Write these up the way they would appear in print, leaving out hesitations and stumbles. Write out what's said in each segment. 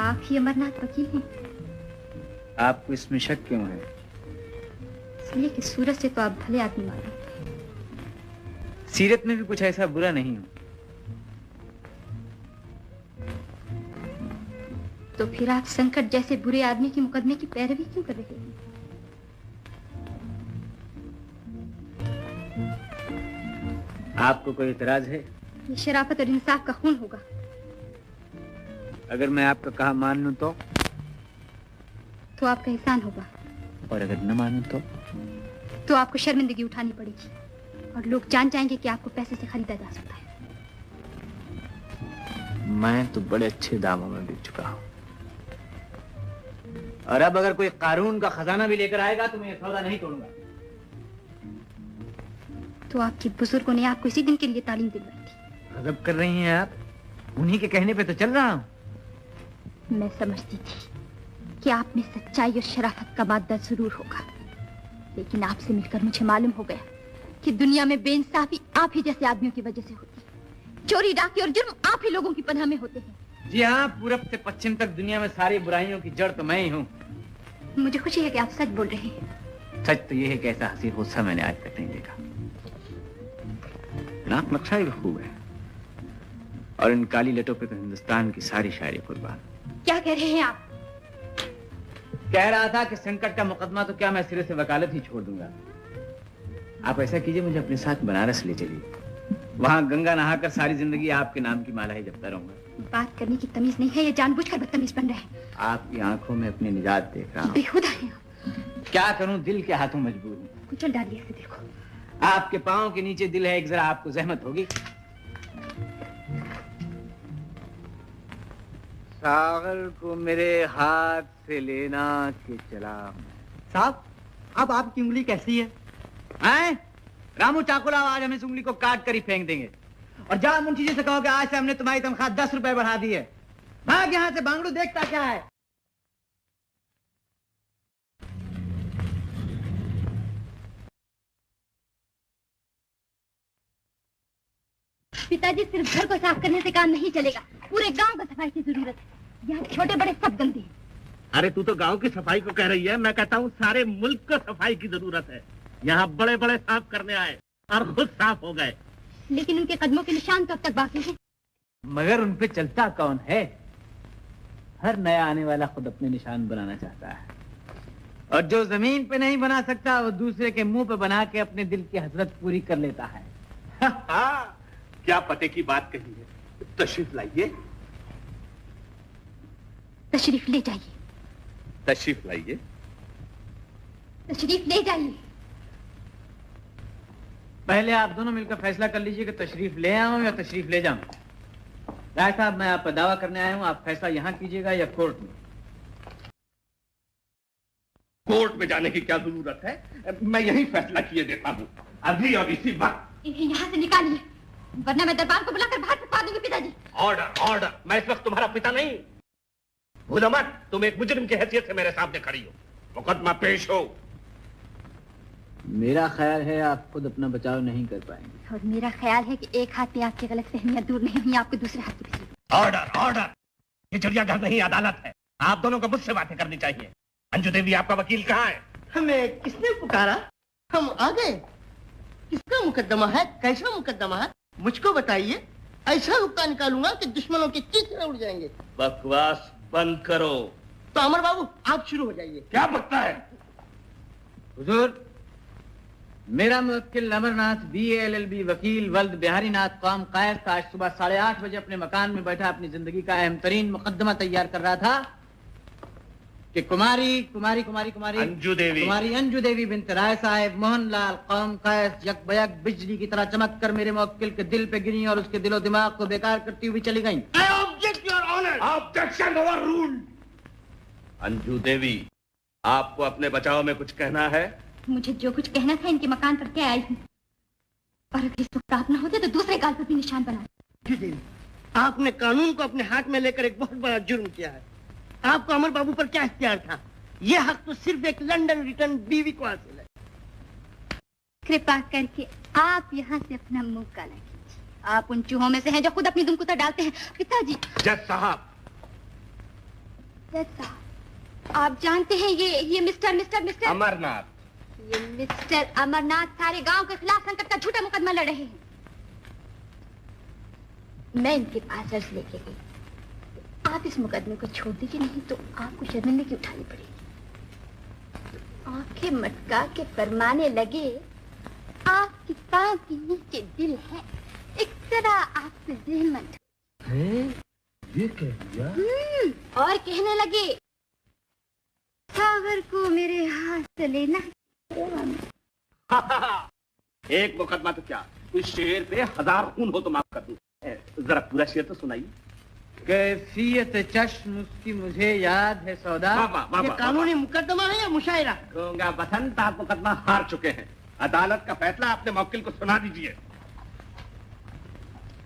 आप ही अमरनाथ वकील हैं? आपको इसमें शक क्यों है? इसलिए कि सूरत से तो आप भले आदमी मालूम। सीरत में भी कुछ ऐसा बुरा नहीं हूं। तो फिर आप संकट जैसे बुरे आदमी के मुकदमे की पैरवी क्यों कर रहे हैं? आपको कोई इतराज है? ये शराफत और इंसाफ का खून होगा। अगर मैं आपका कहा मान लूं तो आपका एहसान होगा। और अगर न मानूं तो आपको शर्मिंदगी उठानी पड़ेगी और लोग जान जाएंगे कि आपको पैसे से खरीदा जा सकता है। मैं तो बड़े अच्छे दामों में बिक चुका हूं, और अब अगर कोई कानून का खजाना भी लेकर आएगा तो मैं ये सौदा नहीं तोड़ूंगा। तो आपके बुजुर्गों ने आपको इसी दिन के लिए तालीम दिलवाई थी। गजब कर रही हैं आप, उन्हीं के कहने पे तो चल रहा हूं। मैं समझती थी कि आप में सच्चाई और शराफत का मादा जरूर होगा, लेकिन आपसे मिलकर मुझे मालूम हो गया कि दुनिया में बेइंसाफी आप ही जैसे आदमियों की वजह से होती है। चोरी डाके और जुर्म आप ही लोगों की पनाह में होते हैं। जी हाँ, पूरब से पश्चिम तक दुनिया में सारी बुराइयों की जड़ तो मैं ही हूँ। मुझे खुशी है कि आप सच बोल रहे हैं। सच तो ये है कि ऐसा हंसी गुस्सा मैंने आज तक नहीं देखा। नाक नक्शा ही खूब है, और इन काली लटों पे तो हिंदुस्तान की सारी शायरी कुर्बान। क्या कह रहे हैं आप? कह रहा था कि संकट का मुकदमा तो क्या मैं सिरे से वकालत ही छोड़ दूंगा। आप ऐसा कीजिए, मुझे अपने साथ बनारस ले चलिए। वहां गंगा नहाकर सारी जिंदगी आपके नाम की माला ही जपता रहूंगा। बात करने की तमीज नहीं है, ये जानबूझकर बदतमीज बन रहे हैं। आपकी आंखों में अपनी निजात देख रहा हूं। बेहुदा है। क्या करूं, दिल के हाथों मजबूर हूं। कुचल डालिए इसे, देखो। आपके पांव के नीचे दिल है, एक जरा आपको जहमत होगी। सागर को मेरे हाथ से लेना के चला। साहब, अब आपकी उंगली कैसी है? हैं? रामू चाकुला, आज हम इस उंगली को काट कर ही फेंक देंगे। और जा मुंशी जी से कहो कि आज से हमने तुम्हारी तनख्वाह 10 रुपए बढ़ा दी है। भाग यहां से, बांगड़ू देखता क्या है। पिताजी, सिर्फ घर को साफ करने से काम नहीं चलेगा, पूरे गांव को सफाई की जरूरत है। यहाँ छोटे बड़े सब गंदे हैं। अरे तू तो गांव की सफाई को कह रही है, मैं कहता हूँ सारे मुल्क को सफाई की जरूरत है। यहाँ बड़े बड़े साफ करने आए और खुद साफ हो गए। लेकिन उनके कदमों के निशान तो अब तक बाकी हैं। मगर उन पे चलता कौन है? हर नया आने वाला खुद अपने निशान बनाना चाहता है, और जो जमीन पे नहीं बना सकता वो दूसरे के मुंह पे बना के अपने दिल की हसरत पूरी कर लेता है। क्या पते की बात कही है। तशरीफ लाइए। तशरीफ ले जाइए। तशरीफ लाइए। तशरीफ ले जाइए। पहले आप दोनों मिलकर फैसला कर लीजिए कि तशरीफ ले आऊं या तशरीफ ले जाऊं। राय साहब, मैं आप पर दावा करने आया हूं, आप फैसला यहाँ कीजिएगा या कोर्ट में? कोर्ट में जाने की क्या जरूरत है, मैं यही फैसला किए देता हूँ, अभी और इसी वक्त। इन्हें यहाँ से निकालिए, वरना मैं दरबार को बुलाकर बाहर फेंकवा दूंगी। पिताजी, ऑर्डर ऑर्डर। मैं इस वक्त तुम्हारा पिता नहीं। भूलो मत, तुम एक मुजरिम की हैसियत से मेरे सामने खड़ी हो। मुकदमा पेश हो। मेरा ख्याल है आप खुद अपना बचाव नहीं कर पाएंगे। और मेरा ख्याल है कि एक हाथ में आपकी गलतफहमियां दूर नहीं हुई, आपके दूसरे हाथ की। Order order. ये चिड़ियाघर नहीं, अदालत है। आप दोनों को मुझसे बातें करनी चाहिए। अंजू देवी, आपका वकील कहाँ है? हमें किसने पुकारा? हम आ गए। किसका मुकदमा है? कैसा मुकदमा है? मुझको बताइए। ऐसा रुक्का निकालूंगा कि दुश्मनों के चित्त उड़ जाएंगे। बकवास बंद करो। तो अमर बाबू, आप शुरू हो जाइए। क्या बकता है? हुजूर, मेरा मुवक्किल अमरनाथ BA-LLB वकील वल्द बिहारी नाथ कौम कायद आज सुबह 8:30 बजे अपने मकान में बैठा अपनी जिंदगी का अहम तरीन मुकदमा तैयार कर रहा था कि कुमारी अंजू देवी बिन्त राय साहब मोहनलाल कौम कायद यकबयक बिजली की तरह चमक कर मेरे मुवक्किल के दिल पे गिरी और उसके दिलो दिमाग को बेकार करती हुई चली गई। I object your honor. Objection overruled. Anju Devi, आपको अपने बचाव में कुछ कहना है? मुझे जो कुछ कहना था इनके मकान पर क्या आई हूँ, और अगर इस वक्त आप न होते तो दूसरे गाल पर भी निशान बना। आपने कानून को अपने हाथ में लेकर एक बहुत बड़ा जुर्म किया है। आपको अमर बाबू पर क्या इख्तियार था? यह हक तो सिर्फ एक लंदन रिटर्न बीवी को हासिल है। कृपा करके आप यहाँ से अपना मुंह काला कीजिए। आप उन चूहों में से हैं जो खुद अपनी दुम कुतर डालते हैं। पिताजी। जज साहब, जज साहब, आप जानते हैं ये मिस्टर अमरनाथ। ये मिस्टर अमरनाथ सारे गांव के खिलाफ संकट का झूठा मुकदमा लड़ रहे हैं। मैं इनके पास अर्ज लेके गई, आप इस मुकदमे को छोड़ दीजिए, नहीं तो आपको शर्मिंदगी उठानी पड़ेगी। आंखें मटका के फरमाने लगे, आपकी पांव के नीचे दिल है, एक तरह आपसे जहमत है। ये कह दिया? और कहने लगे, सागर को मेरे हाथ से लेना। एक मुकदमा तो क्या, उस शेर पे 1000 खून हो तो माफ कर दूं। जरा पूरा शेर तो सुनाइए। कैफियत चश्म उसकी मुझे याद है सौदा। ये कानूनी मुकदमा है या मुशायरा? गंगा बसंत, आप मुकदमा हार चुके हैं। अदालत का फैसला अपने मौकिल को सुना दीजिए।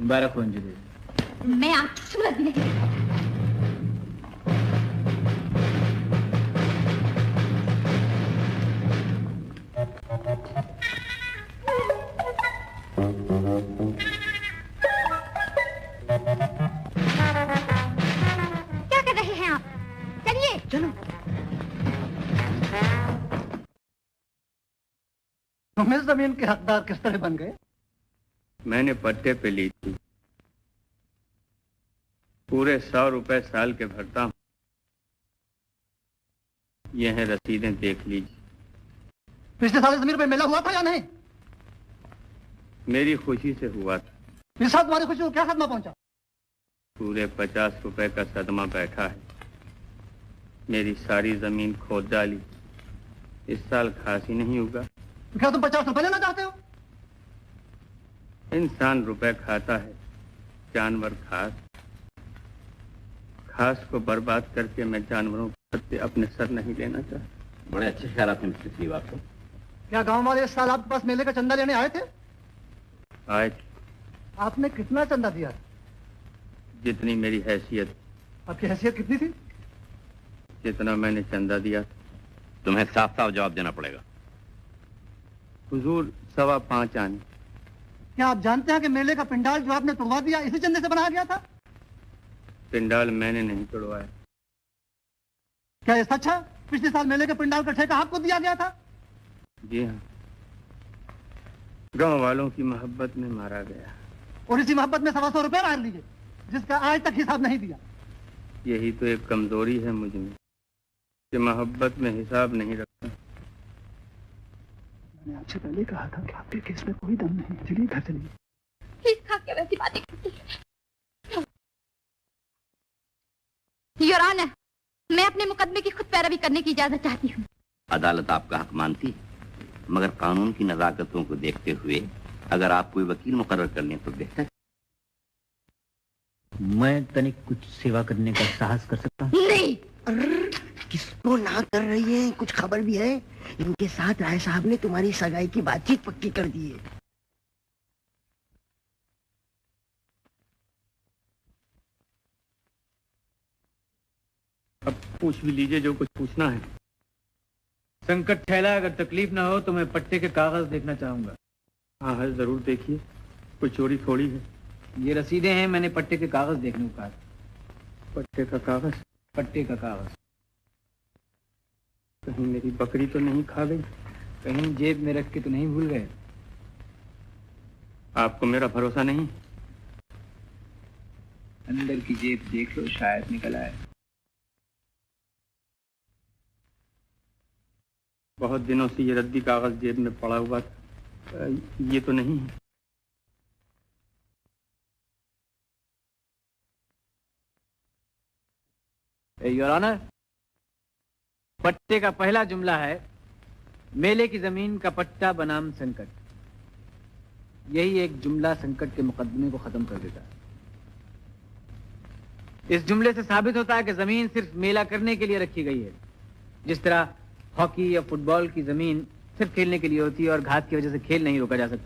मुबारक हो अंजलि। मैं आपकी सूरत भी नहीं। क्या कर रहे हैं आप? चलिए चलो। तुम इस जमीन के हकदार किस तरह बन गए? मैंने पट्टे पे ली थी, पूरे 100 रुपए साल के भरता हूँ। ये है रसीदें, देख लीजिए। पिछले साल जमीन पे मेला हुआ था या नहीं? मेरी खुशी से हुआ था। इस साल तुम्हारी खुशी को क्या सदमा पहुंचा? पूरे 50 रुपए का सदमा बैठा है। मेरी सारी जमीन खोद डाली, इस साल खास ही नहीं होगा। तो क्या तुम 50 रुपए लेना चाहते हो? इंसान रुपए खाता है, जानवर घास। घास को बर्बाद करके मैं जानवरों के सत्ते अपने सर नहीं लेना चाहता। बड़े अच्छे ख्याल थे मिस्टर श्रीवास्तव। क्या गांव वाले इस साल आपके पास मेले का चंदा लेने आए थे? आए थे, आपने कितना चंदा दिया? जितनी मेरी हैसियत, आपकी हैसियत कितनी थी? जितना मैंने चंदा दिया। तुम्हें साफ साफ जवाब देना पड़ेगा। हुजूर 5.25 आने। क्या आप जानते हैं कि मेले का पंडाल जो आपने तोड़वा दिया इसी चंदे से बनाया गया था? पिंडाल मैंने नहीं तोड़वाया। क्या ये सच है? पिछले साल मेले के पंडाल का ठेका आपको दिया गया था? जी हाँ, गांव वालों की मोहब्बत में मारा गया। और इसी मोहब्बत में 125 रुपए मार लीजिए, जिसका आज तक हिसाब नहीं दिया। यही तो एक कमजोरी है मुझ में, कि मोहब्बत में हिसाब नहीं रखता। मैंने आपसे पहले कहा था कि आपके केस में कोई दम नहीं। चलिए घर चलिए। प्लीज खाके वैसी बातें करती है। योर ऑनर, मैं अपने मुकदमे की खुद पैरवी करने की इजाजत चाहती हूँ। अदालत आपका हक मानती है, मगर कानून की नजाकतों को देखते हुए अगर आप कोई वकील मुकर्रर कर लें तो बेहतर। मैं तनिक कुछ सेवा करने का साहस कर सकता हूँ? नहीं। किसको ना कर रही है? कुछ खबर भी है? इनके साथ राय साहब ने तुम्हारी सगाई की बातचीत पक्की कर दी है। अब पूछ भी लीजिए जो कुछ पूछना है। संकट ठहरा, अगर तकलीफ ना हो तो मैं पट्टे के कागज देखना चाहूंगा। हाँ हाँ, जरूर देखिए, कोई चोरी थोड़ी है। ये रसीदें हैं, मैंने पट्टे के कागज देखने को कहा। पट्टे का कागज? पट्टे का कागज। कहीं मेरी बकरी तो नहीं खा गई? कहीं जेब में रख के तो नहीं भूल गए? आपको मेरा भरोसा नहीं? अंदर की जेब देख लो, शायद निकल आए। बहुत दिनों से ये रद्दी कागज जेब में पड़ा हुआ था। ये तो नहीं है। योर ऑनर, पट्टे का पहला जुमला है, मेले की जमीन का पट्टा बनाम संकट। यही एक जुमला संकट के मुकदमे को खत्म कर देता है। इस जुमले से साबित होता है कि जमीन सिर्फ मेला करने के लिए रखी गई है। जिस तरह हॉकी या फुटबॉल की जमीन सिर्फ खेलने के लिए होती है और घास की वजह से खेल नहीं रोका जा सकता,